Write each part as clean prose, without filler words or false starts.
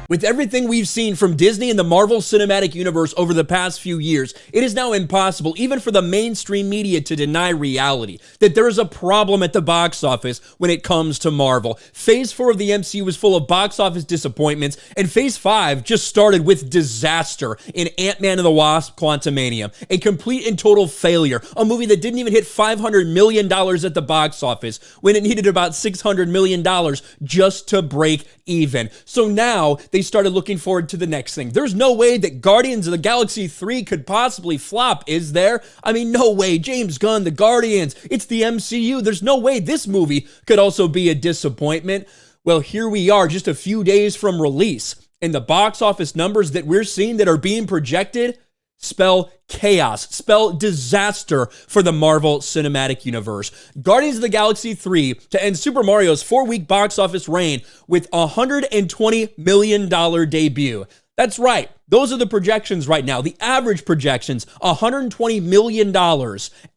With everything we've seen from Disney and the Marvel Cinematic Universe over the past few years, it is now impossible, even for the mainstream media, to deny reality, that there is a problem at the box office when it comes to Marvel. Phase 4 of the MCU was full of box office disappointments, and Phase 5 just started with disaster in Ant-Man and the Wasp: Quantumania, a complete and total failure, a movie that didn't even hit $500 million at the box office when it needed about $600 million just to break even. So now they started looking forward to the next thing. There's no way that Guardians of the Galaxy 3 could possibly flop, is there? I mean, no way. James Gunn, the Guardians, it's the MCU. There's no way this movie could also be a disappointment. Well, here we are just a few days from release, and the box office numbers that we're seeing that are being projected spell chaos, spell disaster for the Marvel Cinematic Universe. Guardians of the Galaxy 3 to end Super Mario's 4-week box office reign with a $120 million debut. That's right. Those are the projections right now. The average projections, $120 million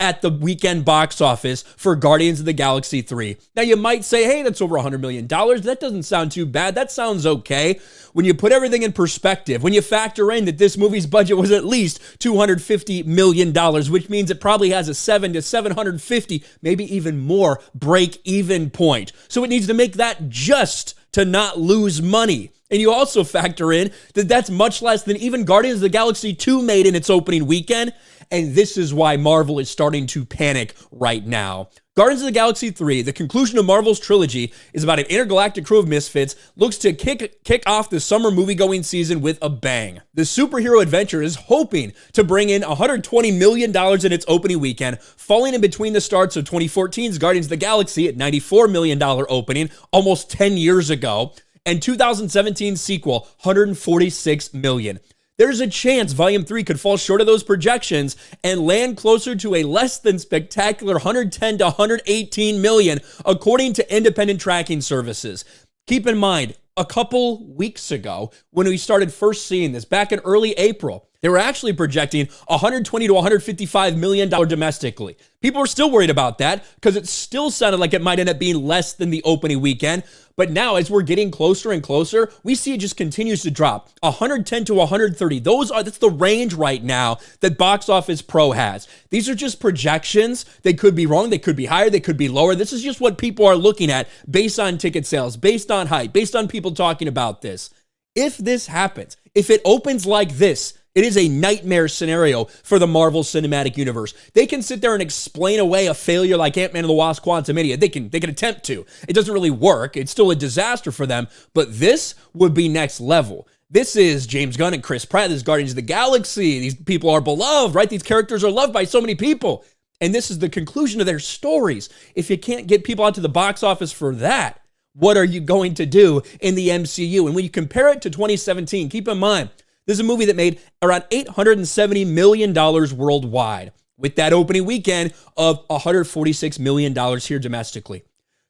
at the weekend box office for Guardians of the Galaxy 3. Now, you might say, hey, that's over $100 million. That doesn't sound too bad. That sounds okay. When you put everything in perspective, when you factor in that this movie's budget was at least $250 million, which means it probably has a 7 to 750, maybe even more break-even point. So it needs to make that just to not lose money. And you also factor in that that's much less than even Guardians of the Galaxy 2 made in its opening weekend. And this is why Marvel is starting to panic right now. Guardians of the Galaxy 3, the conclusion of Marvel's trilogy, is about an intergalactic crew of misfits, looks to kick off the summer movie-going season with a bang. The superhero adventure is hoping to bring in $120 million in its opening weekend, falling in between the starts of 2014's Guardians of the Galaxy at $94 million opening, almost 10 years ago, and 2017's sequel, $146 million. There's a chance Volume 3 could fall short of those projections and land closer to a less than spectacular $110 to $118 million, according to independent tracking services. Keep in mind, a couple weeks ago, when we started first seeing this, back in early April, they were actually projecting $120 to $155 million domestically. People are still worried about that because it still sounded like it might end up being less than the opening weekend. But now, as we're getting closer and closer, we see it just continues to drop. 110 to 130. That's the range right now that Box Office Pro has. These are just projections. They could be wrong. They could be higher. They could be lower. This is just what people are looking at based on ticket sales, based on hype, based on people talking about this. If this happens, if it opens like this, it is a nightmare scenario for the Marvel Cinematic Universe. They can sit there and explain away a failure like Ant-Man and the Wasp: Quantumania. They can attempt to. It doesn't really work. It's still a disaster for them, but this would be next level. This is James Gunn and Chris Pratt. This is Guardians of the Galaxy. These people are beloved, right? These characters are loved by so many people. And this is the conclusion of their stories. If you can't get people out to the box office for that, what are you going to do in the MCU? And when you compare it to 2017, keep in mind, this is a movie that made around $870 million worldwide, with that opening weekend of $146 million here domestically.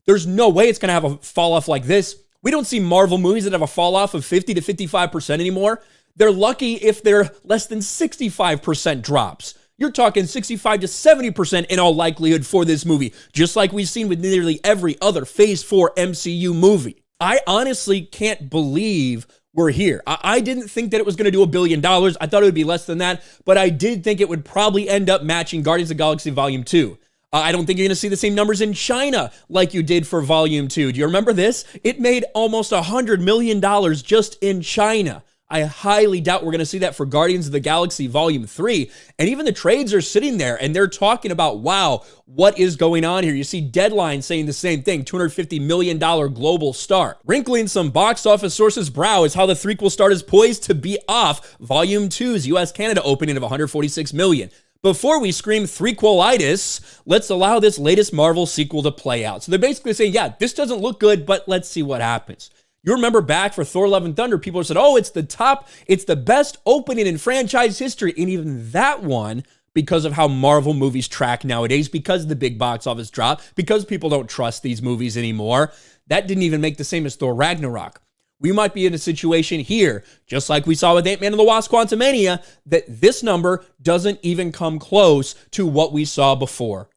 There's no way it's going to have a fall off like this. We don't see Marvel movies that have a fall off of 50 to 55% anymore. They're lucky if they're less than 65% drops. You're talking 65 to 70% in all likelihood for this movie, just like we've seen with nearly every other Phase 4 MCU movie. I honestly can't believe we're here. I didn't think that it was going to do $1 billion. I thought it would be less than that, but I did think it would probably end up matching Guardians of the Galaxy Volume 2. I don't think you're going to see the same numbers in China like you did for Volume 2. Do you remember this? It made almost $100 million just in China. I highly doubt we're going to see that for Guardians of the Galaxy Volume 3. And even the trades are sitting there and they're talking about, wow, what is going on here? You see Deadline saying the same thing, $250 million global start. Wrinkling some box office sources' brow is how the threequel start is poised to be off Volume 2's US-Canada opening of $146 million. Before we scream threequelitis, let's allow this latest Marvel sequel to play out. So they're basically saying, yeah, this doesn't look good, but let's see what happens. You remember back for Thor: Love and Thunder, people said, oh, it's the best opening in franchise history. And even that one, because of how Marvel movies track nowadays, because of the big box office drop, because people don't trust these movies anymore, that didn't even make the same as Thor Ragnarok. We might be in a situation here, just like we saw with Ant-Man and the Wasp: Quantumania, that this number doesn't even come close to what we saw before.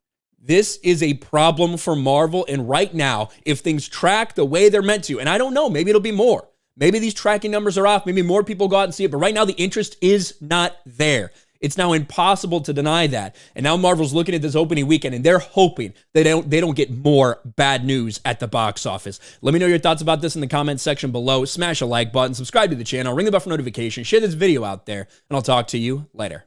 This is a problem for Marvel, and right now, if things track the way they're meant to, and I don't know, maybe it'll be more. Maybe these tracking numbers are off. Maybe more people go out and see it. But right now, the interest is not there. It's now impossible to deny that. And now Marvel's looking at this opening weekend, and they're hoping they don't get more bad news at the box office. Let me know your thoughts about this in the comments section below. Smash a like button, subscribe to the channel, ring the bell for notifications, share this video out there, and I'll talk to you later.